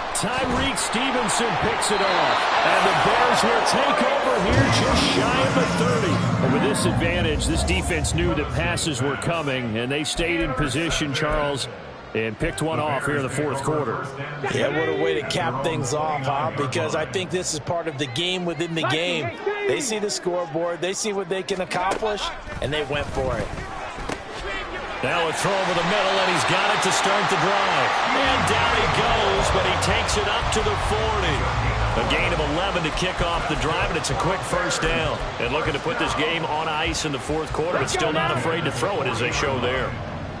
Tyreek Stevenson picks it off. And the Bears will take over here just shy of the 30. But with this advantage, this defense knew that passes were coming, and they stayed in position, Charles, and picked one off here in the 4th quarter. Yeah, what a way to cap things off, huh? Because I think this is part of the game within the game. They see the scoreboard, they see what they can accomplish, and they went for it. Now a throw over the middle, and he's got it to start the drive. And down he goes, but he takes it up to the 40. A gain of 11 to kick off the drive, and it's a quick 1st down. And looking to put this game on ice in the 4th quarter, but still not afraid to throw it as they show there.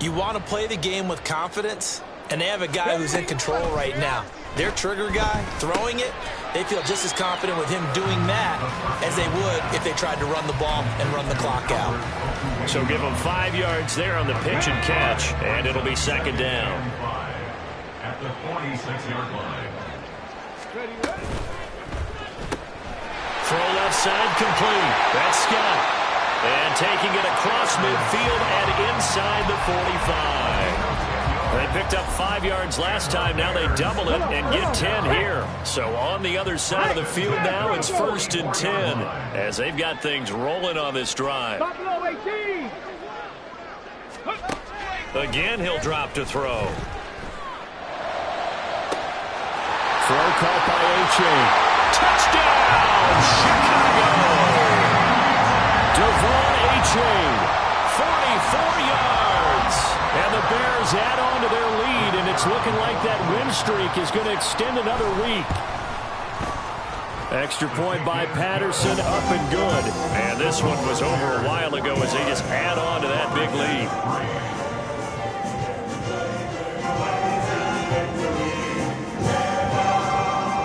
You want to play the game with confidence, and they have a guy who's in control right now. Their trigger guy, throwing it, they feel just as confident with him doing that as they would if they tried to run the ball and run the clock out. So give them 5 yards there on the pitch and catch, and it'll be 2nd down. At the 46-yard line. Throw left side complete. That's Scott. And taking it across midfield and inside the 45. They picked up 5 yards last time. Now they double it and get 10 here. So on the other side of the field now, it's 1st and 10 as they've got things rolling on this drive. Again, he'll drop to throw. Throw caught by A-Chain. Touchdown, Chicago! Devon A-Chain, 44 yards. And the Bears add on to their lead, and it's looking like that win streak is going to extend another week. Extra point by Patterson, up and good. And this one was over a while ago as they just add on to that big lead.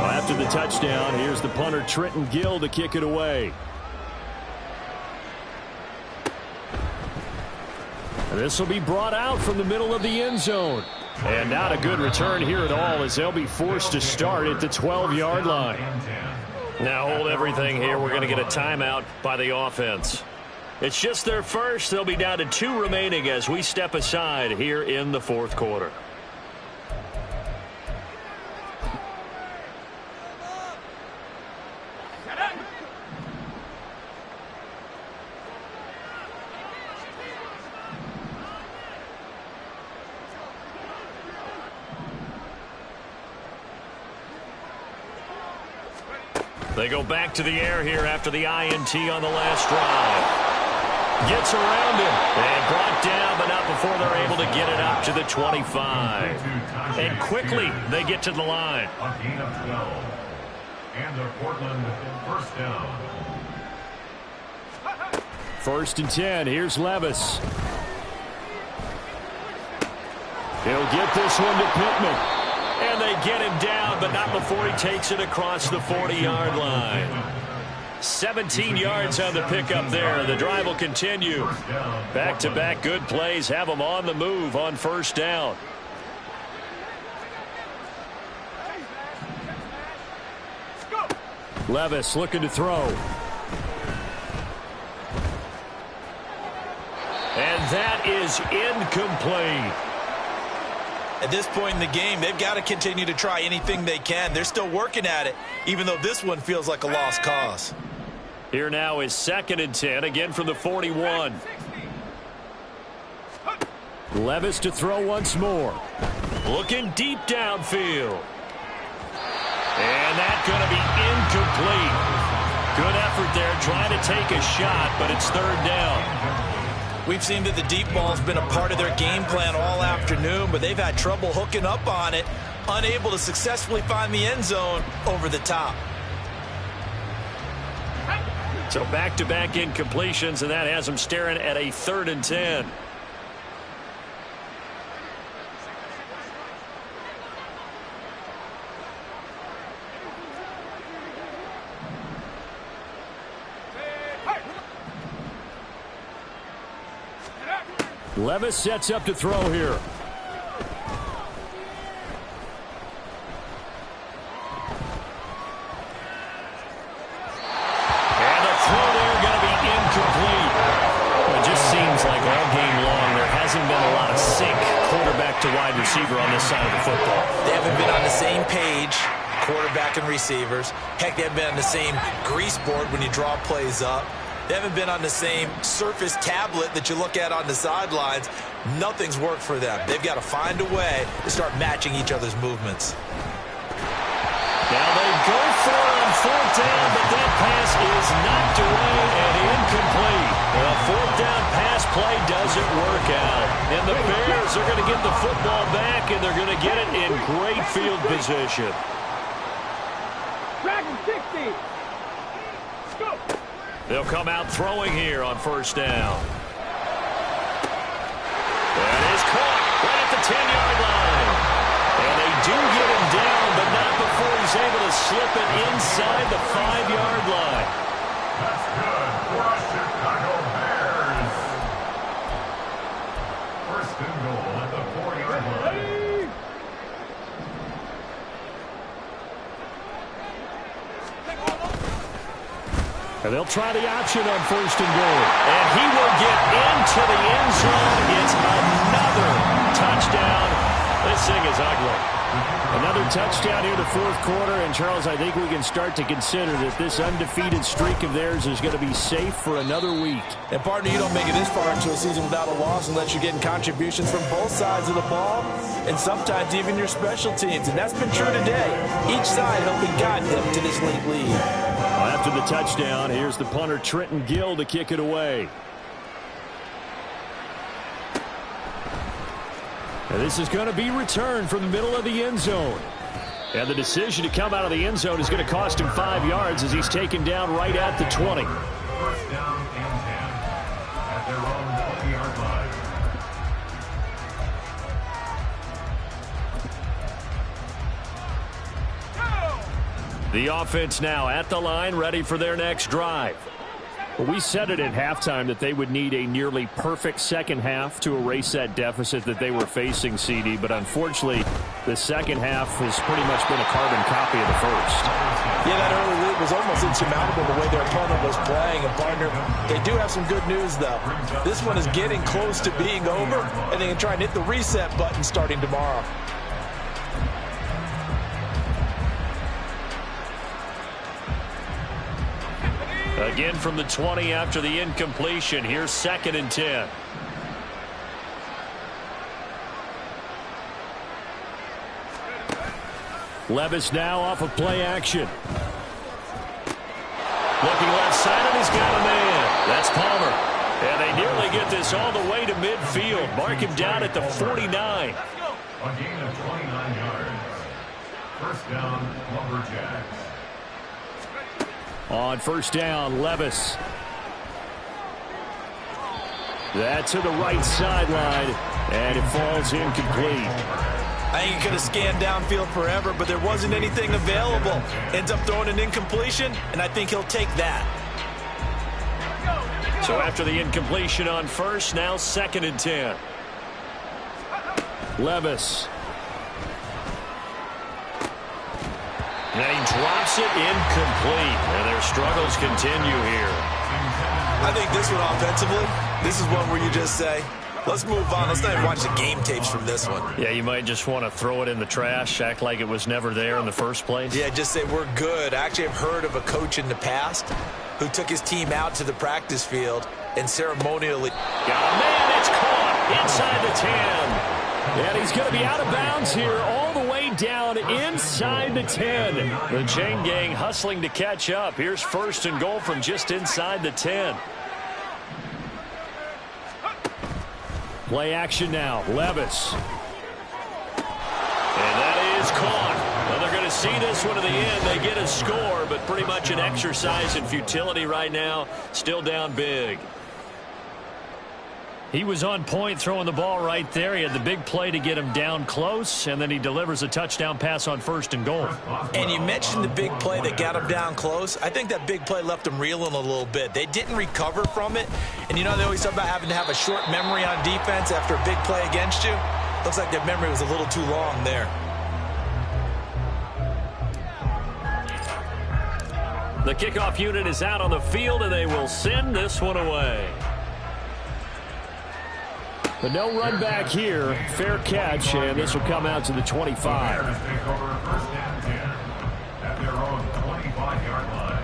Well, after the touchdown, here's the punter Trenton Gill to kick it away. And this will be brought out from the middle of the end zone. And not a good return here at all as they'll be forced to start at the 12-yard line. Now hold everything here. We're going to get a timeout by the offense. It's just their first. They'll be down to 2 remaining as we step aside here in the fourth quarter. They go back to the air here after the INT on the last drive. Gets around him and brought down, but not before they're able to get it up to the 25. And quickly they get to the line. A gain of 12. And the Portland first down. 1st and 10. Here's Levis. He'll get this one to Pittman. And they get him down, but not before he takes it across the 40-yard line. 17 yards on the pickup there. The drive will continue. Back-to-back good plays have them on the move on first down. Levis looking to throw. And that is incomplete. At this point in the game, they've got to continue to try anything they can. They're still working at it, even though this one feels like a lost cause. Here now is 2nd and 10, again from the 41. Levis to throw once more. Looking deep downfield. And that's going to be incomplete. Good effort there, trying to take a shot, but it's 3rd down. We've seen that the deep ball's been a part of their game plan all afternoon, but they've had trouble hooking up on it, unable to successfully find the end zone over the top. So back-to-back incompletions, and that has them staring at a 3rd and 10. Levis sets up to throw here. And the throw there going to be incomplete. It just seems like all game long there hasn't been a lot of sync quarterback to wide receiver on this side of the football. They haven't been on the same page, quarterback and receivers. Heck, they haven't been on the same grease board when you draw plays up. They haven't been on the same Surface tablet that you look at on the sidelines. Nothing's worked for them. They've got to find a way to start matching each other's movements. Now they go for it on 4th down, but that pass is knocked away and incomplete. Well, 4th down pass play doesn't work out. And the Bears are going to get the football back, and they're going to get it in great field position. Dragon 60. Go. They'll come out throwing here on 1st down. That is caught right at the 10-yard line. And they do get him down, but not before he's able to slip it inside the 5-yard line. That's good for the Chicago Bears. 1st and goal at the 4-yard line. And they'll try the option on 1st and goal. And he will get into the end zone. It's another touchdown. This thing is ugly. Another touchdown here in the fourth quarter, and Charles, I think we can start to consider that this undefeated streak of theirs is going to be safe for another week. And partner, you don't make it this far into a season without a loss unless you're getting contributions from both sides of the ball and sometimes even your special teams. And that's been true today. Each side helping guide them to this late lead. Well, after the touchdown, here's the punter Trenton Gill to kick it away. And this is going to be returned from the middle of the end zone. And the decision to come out of the end zone is going to cost him 5 yards as he's taken down right at the 20. First down and 10 at their own 20-yard line. The offense now at the line, ready for their next drive. Well, we said it at halftime that they would need a nearly perfect second half to erase that deficit that they were facing, CD. But unfortunately, the second half has pretty much been a carbon copy of the first. Yeah, that early lead was almost insurmountable the way their opponent was playing. And partner, they do have some good news, though. This one is getting close to being over, and they can try and hit the reset button starting tomorrow. Again from the 20 after the incompletion. Here's 2nd and 10. Levis now off of play action. Looking left side, and he's got a man. That's Palmer. And they nearly get this all the way to midfield. Mark him down at the 49. A gain of 29 yards. First down, Lumberjacks. On first down, Levis. That to the right sideline, and it falls incomplete. I think he could have scanned downfield forever, but there wasn't anything available. Ends up throwing an incompletion, and I think he'll take that. So after the incompletion on first, now 2nd and 10. Levis. And he drops it incomplete. And their struggles continue here. I think this one offensively, this is one where you just say, let's move on. Let's not even watch the game tapes from this one. Yeah, you might just want to throw it in the trash, act like it was never there in the first place. Yeah, just say we're good. I actually have heard of a coach in the past who took his team out to the practice field and ceremonially. Got a man, it's caught inside the 10. And he's going to be out of bounds here all the way down inside the 10. The chain gang hustling to catch up. Here's 1st and goal from just inside the 10. Play action now. Levis. And that is caught. Well, they're going to see this one to the end. They get a score, but pretty much an exercise in futility right now. Still down big. He was on point throwing the ball right there. He had the big play to get him down close, and then he delivers a touchdown pass on 1st and goal. And you mentioned the big play that got him down close. I think that big play left him reeling a little bit. They didn't recover from it. And you know, they always talk about having to have a short memory on defense after a big play against you. Looks like that memory was a little too long there. The kickoff unit is out on the field, and they will send this one away. But no run back here. Fair catch, and this will come out to the 25. Bears take over 1st and 10 at their own 25-yard line.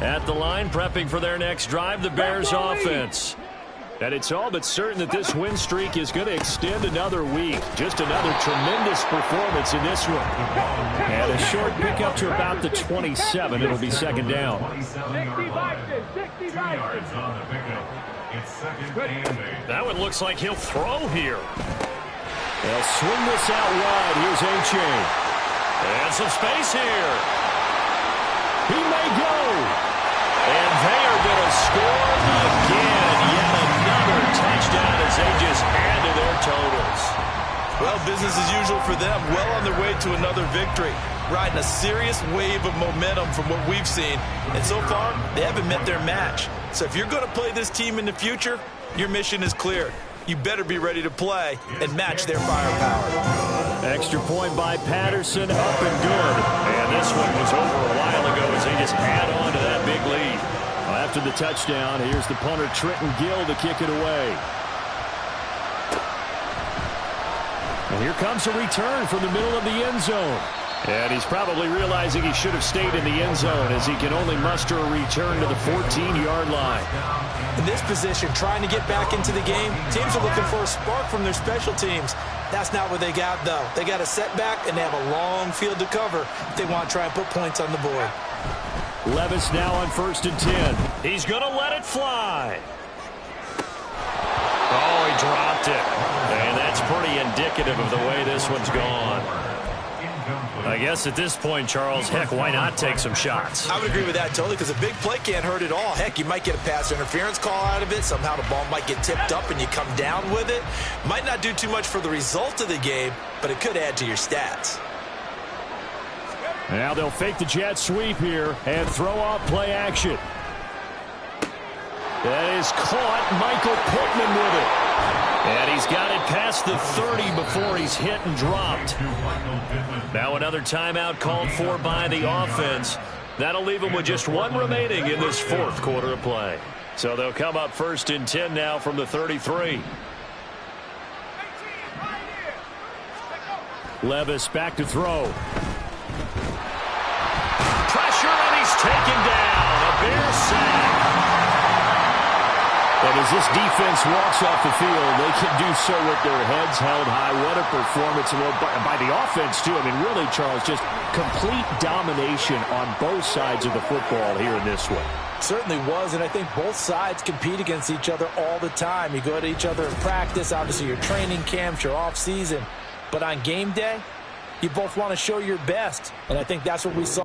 At the line, prepping for their next drive, the Bears offense. And it's all but certain that this win streak is going to extend another week. Just another tremendous performance in this one. And a short pickup to about the 27. It'll be 2nd down. 27-yard line. 2 yards on the pickup. It's 2nd and 8. That one looks like he'll throw here. They'll swing this out wide. Here's A-Chain. And some space here. He may go. And they are going to score again. Yet another touchdown as they just add to their totals. Well, business as usual for them. Well on their way to another victory. Riding a serious wave of momentum from what we've seen. And so far, they haven't met their match. So if you're going to play this team in the future, your mission is clear. You better be ready to play and match their firepower. Extra point by Patterson, up and good. And this one was over a while ago as they just add on to that big lead. After the touchdown, here's the punter Trenton Gill to kick it away. And here comes a return from the middle of the end zone. And he's probably realizing he should have stayed in the end zone as he can only muster a return to the 14-yard line. In this position, trying to get back into the game, teams are looking for a spark from their special teams. That's not what they got, though. They got a setback, and they have a long field to cover if they want to try and put points on the board. Levis now on 1st and 10. He's going to let it fly. Oh, he dropped it. And that's pretty indicative of the way this one's gone. I guess at this point, Charles, heck, why not take some shots? I would agree with that totally, because a big play can't hurt at all. Heck, you might get a pass interference call out of it. Somehow the ball might get tipped up and you come down with it. Might not do too much for the result of the game, but it could add to your stats. Now they'll fake the jet sweep here and throw off play action. That is caught. Michael Pittman with it. And he's got it past the 30 before he's hit and dropped. Now another timeout called for by the offense. That'll leave them with just one remaining in this 4th quarter of play. So they'll come up 1st and 10 now from the 33. Levis back to throw. Pressure, and he's taken down. A Bear sack. And as this defense walks off the field, they can do so with their heads held high. What a performance by the offense, too. I mean, really, Charles, just complete domination on both sides of the football here in this one. Certainly was, and I think both sides compete against each other all the time. You go to each other in practice, obviously your training camps, your off-season. But on game day, you both want to show your best, and I think that's what we saw.